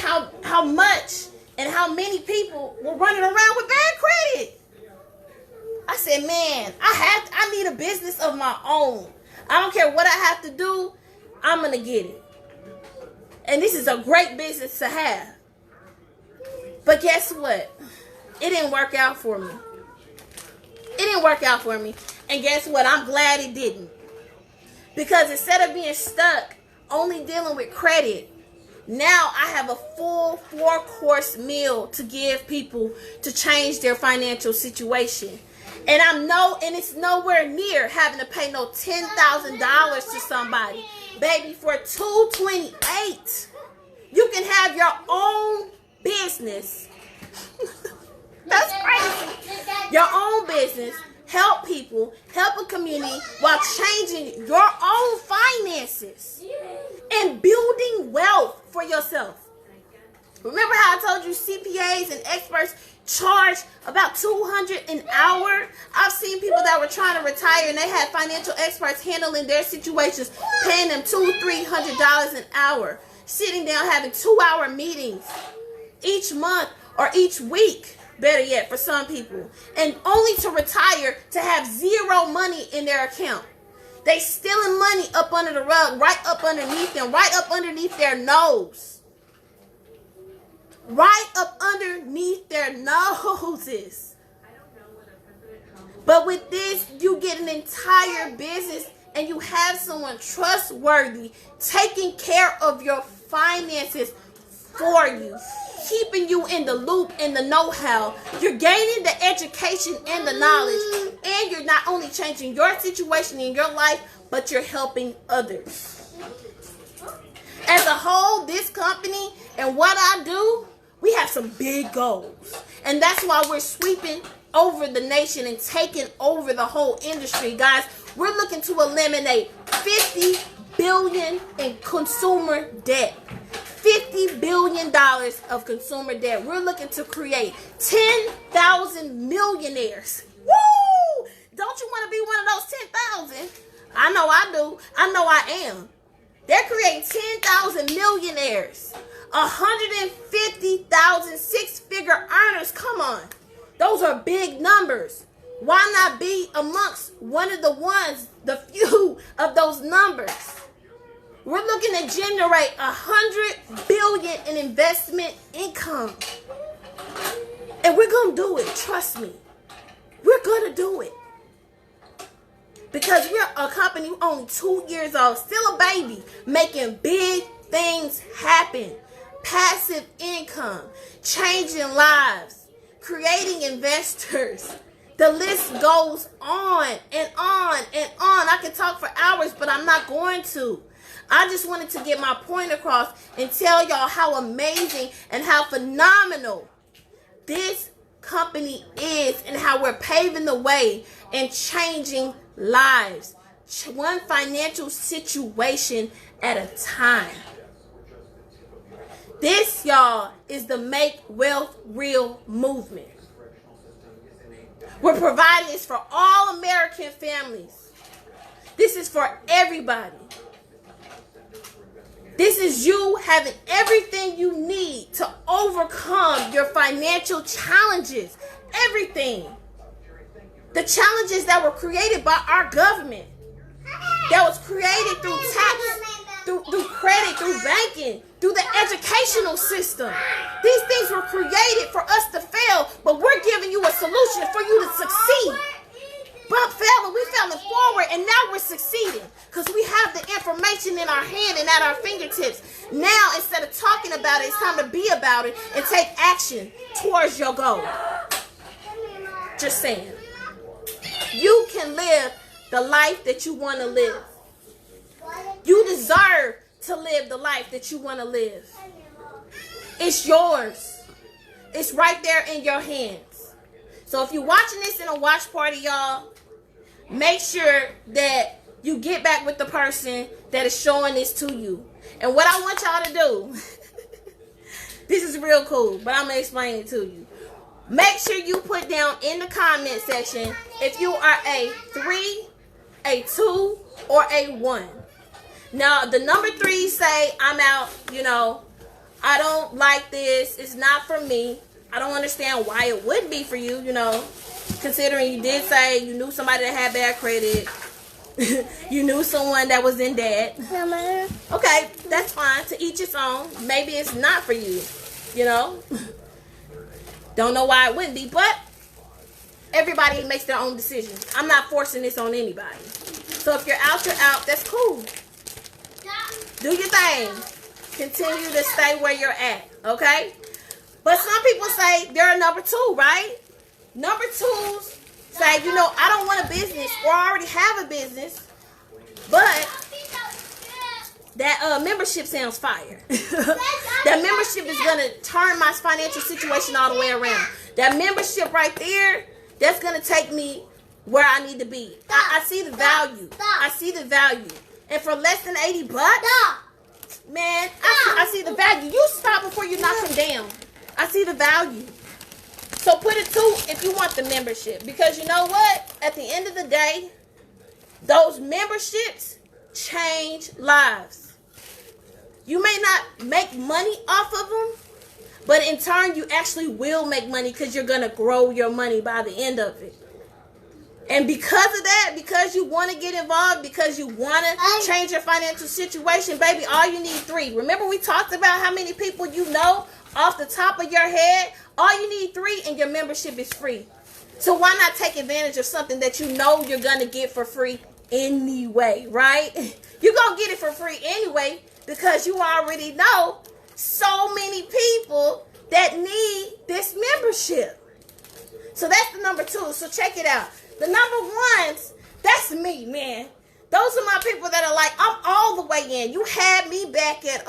how much and how many people were running around with bad credit. I said, man, I need a business of my own. I don't care what I have to do, I'm going to get it. And this is a great business to have. But guess what? It didn't work out for me. It didn't work out for me. And guess what? I'm glad it didn't. Because instead of being stuck only dealing with credit, now I have a full 4-course meal to give people to change their financial situation. And it's nowhere near having to pay no $10,000 to somebody. Baby, for $228, you can have your own business. That's crazy. Your own business. Help people, help a community while changing your own finances and building wealth for yourself. Remember how I told you CPAs and experts charge about $200 an hour? I've seen people that were trying to retire and they had financial experts handling their situations, paying them $200-300 an hour, sitting down having 2-hour meetings each month or each week. Better yet, for some people. And only to retire to have zero money in their account. They stealing money up under the rug, right up underneath them, right up underneath their nose. Right up underneath their noses. But with this, you get an entire business and you have someone trustworthy taking care of your finances for you, keeping you in the loop and the know-how. You're gaining the education and the knowledge, and you're not only changing your situation in your life, but you're helping others. As a whole, this company and what I do We have some big goals. And that's why we're sweeping over the nation and taking over the whole industry, guys. We're looking to eliminate $50 billion in consumer debt. $50 billion of consumer debt. We're looking to create 10,000 millionaires. Woo! Don't you want to be one of those 10,000? I know I do. I know I am. They're creating 10,000 millionaires. 150,000 six-figure earners. Come on. Those are big numbers. Why not be amongst one of the few of those numbers? We're looking to generate $100 billion in investment income. And we're going to do it. Trust me. We're going to do it. Because we're a company only 2 years old, still a baby, making big things happen. Passive income, changing lives, creating investors. The list goes on and on and on. I can talk for hours, but I'm not going to. I just wanted to get my point across and tell y'all how amazing and how phenomenal this company is and how we're paving the way and changing lives. One financial situation at a time. This, y'all, is the Make Wealth Real movement. We're providing this for all American families. This is for everybody. This is you having everything you need to overcome your financial challenges. Everything. The challenges that were created by our government. That was created through tax, through credit, through banking, through the educational system. These things were created for us to fail, but we're giving you a solution for you to succeed. But failing, we failing forward, and now we're succeeding because we have the information in our hand and at our fingertips. Now, instead of talking about it, it's time to be about it and take action towards your goal. Just saying. You can live the life that you want to live. You deserve to live the life that you want to live. It's yours. It's right there in your hands. So if you're watching this in a watch party, y'all, make sure that you get back with the person that is showing this to you. And what I want y'all to do, this is real cool, but I'm going to explain it to you. Make sure you put down in the comment section if you are a 3, a 2, or a 1. Now, the number 3 say, I'm out, I don't like this. It's not for me. I don't understand why it would be for you, considering you did say you knew somebody that had bad credit. You knew someone that was in debt. Okay, that's fine. To each its own. Maybe it's not for you, Don't know why it wouldn't be, but everybody makes their own decisions. I'm not forcing this on anybody. So if you're out, you're out. That's cool. Do your thing. Continue to stay where you're at, okay? But some people say they're a number 2, right? Number 2s say, I don't want a business or I already have a business, but that membership sounds fire. That membership is going to turn my financial situation all the way around. That membership right there, that's going to take me where I need to be. I see the value. I see the value. And for less than $80, man, I see the value. You stop before you knock them down. I see the value. So put a 2 if you want the membership. Because you know what? At the end of the day, those memberships change lives. You may not make money off of them, but in turn, you actually will make money because you're going to grow your money by the end of it. And because of that, because you want to get involved, because you want to change your financial situation, baby, all you need 3. Remember we talked about how many people you know off the top of your head? All you need 3 and your membership is free. So why not take advantage of something that you know you're going to get for free anyway, right? You're going to get it for free anyway because you already know so many people that need this membership. So that's the number 2. So check it out. The number 1s, that's me, man. Those are my people that are like, I'm all the way in. You had me back at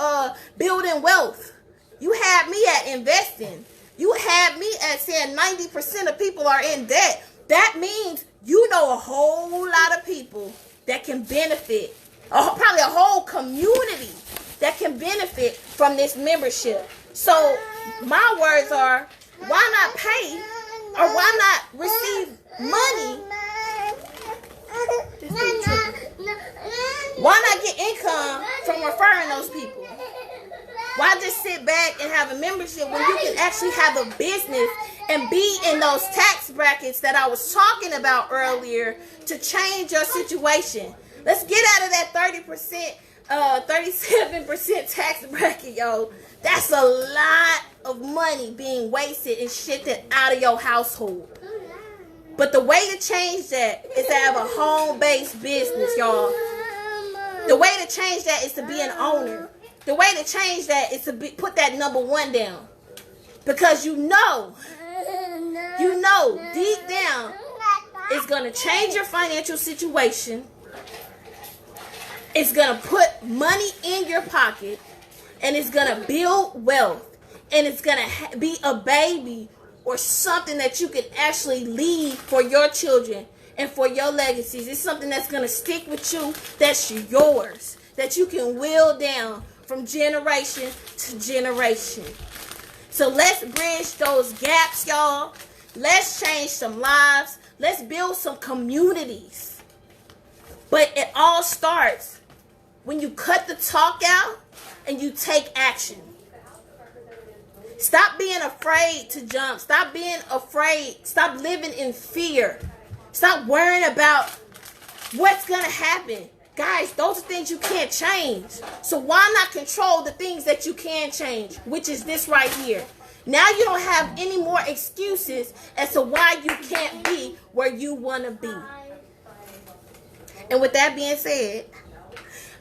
building wealth. You had me at investing. You had me at saying 90% of people are in debt. That means you know a whole lot of people that can benefit. Probably a whole community that can benefit from this membership. So my words are, why not pay or why not receive money? Why not get income from referring those people? Why just sit back and have a membership when you can actually have a business and be in those tax brackets that I was talking about earlier to change your situation? Let's get out of that 30%, 37% tax bracket, yo. That's a lot of money being wasted and shifted out of your household. But the way to change that is to have a home-based business, y'all. The way to change that is to be an owner. The way to change that is to put that number 1 down. Because you know, deep down, it's going to change your financial situation. It's going to put money in your pocket. And it's going to build wealth. And it's going to be a baby or something that you can actually leave for your children and for your legacies. It's something that's going to stick with you, that's yours, that you can will down from generation to generation. So let's bridge those gaps, y'all. Let's change some lives. Let's build some communities. But it all starts when you cut the talk out and you take action. Stop being afraid to jump. Stop being afraid. Stop living in fear. Stop worrying about what's going to happen. Guys, those are things you can't change. So why not control the things that you can change, which is this right here. Now you don't have any more excuses as to why you can't be where you want to be. And with that being said,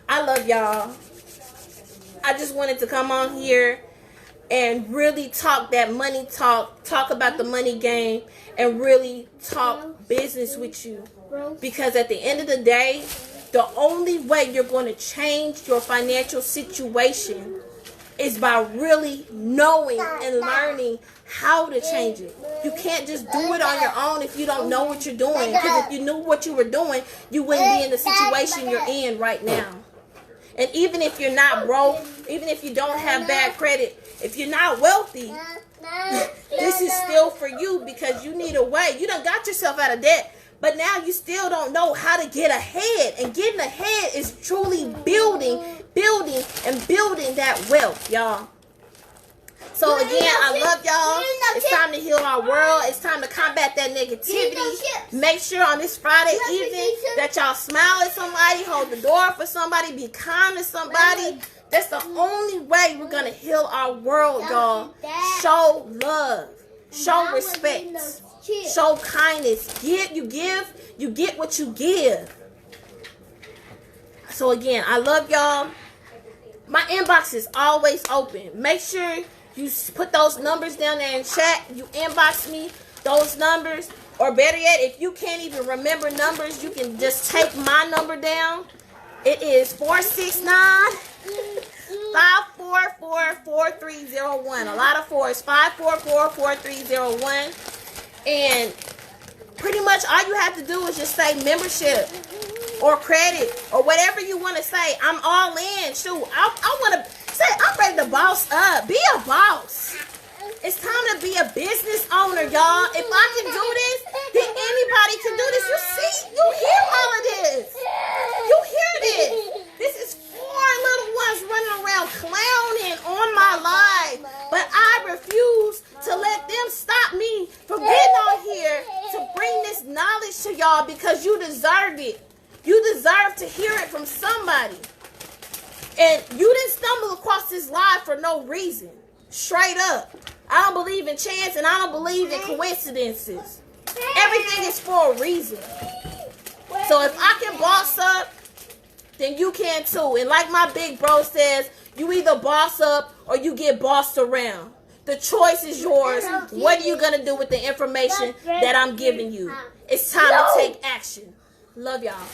I love y'all. I just wanted to come on here and really talk that money talk about the money game, and really talk business with you. Because at the end of the day, the only way you're going to change your financial situation is by really knowing and learning how to change it. You can't just do it on your own if you don't know what you're doing. Because if you knew what you were doing, you wouldn't be in the situation you're in right now. And even if you're not broke, even if you don't have bad credit, if you're not wealthy, this is still for you, because you need a way. You done got yourself out of debt, but now you still don't know how to get ahead. And getting ahead is truly building that wealth, y'all. So again, I love y'all. It's time to heal our world. It's time to combat that negativity. Make sure on this Friday evening that y'all smile at somebody, hold the door for somebody, be kind to somebody. That's the only way we're going to heal our world, y'all. Show love. Show respect. Show kindness. You get what you give. So again, I love y'all. My inbox is always open. Make sure you put those numbers down there in chat. You inbox me those numbers. Or better yet, if you can't even remember numbers, you can just take my number down. It is 469-544-4301. A lot of fours. 544-4301. And pretty much all you have to do is just say membership or credit or whatever you want to say. I'm all in. Shoot, I want to say I'm ready to boss up. Be a boss. It's time to be a business owner, y'all. If I can do this, then anybody can do this. You see, you hear all of this. You hear this. This is 4 little ones running around clowning on my life. But I refuse to let them stop me from getting on here to bring this knowledge to y'all, because you deserve it. You deserve to hear it from somebody. And you didn't stumble across this live for no reason. Straight up. I don't believe in chance, and I don't believe in coincidences. Everything is for a reason. So if I can boss up, then you can too. And like my big bro says, you either boss up or you get bossed around. The choice is yours. What are you going to do with the information that I'm giving you? It's time to take action. Love y'all.